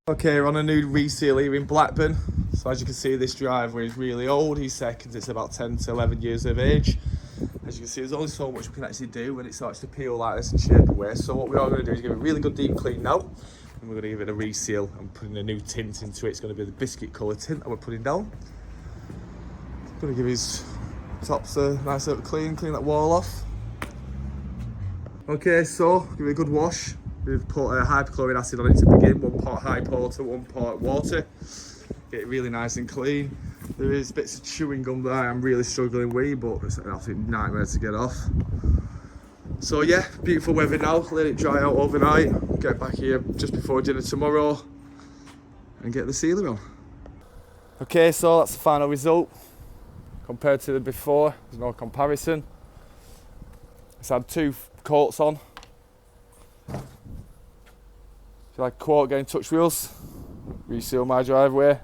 Okay, we're on a new reseal here in Blackburn. So as you can see, this driveway is really old. He's second, it's about 10 to 11 years of age. As you can see, there's only so much we can actually do when it starts to peel like this and shape away. So what we are going to do is give it a really good deep clean now. And we're going to give it a reseal and putting a new tint into it. It's going to be the biscuit colour tint that we're putting down. Going to give his tops a nice little clean that wall off. Okay, so give it a good wash. We've put hypochlorite acid on it to begin, 1 part hypo to 1 part water. Get it really nice and clean. There is bits of chewing gum that I'm really struggling with, but it's an absolute nightmare to get off. So yeah, beautiful weather now. Let it dry out overnight. Get back here just before dinner tomorrow and get the sealer on. Okay, so that's the final result. Compared to the before, there's no comparison. It's had 2 coats on. If you like a quote, get in touch with us. Reseal my driveway.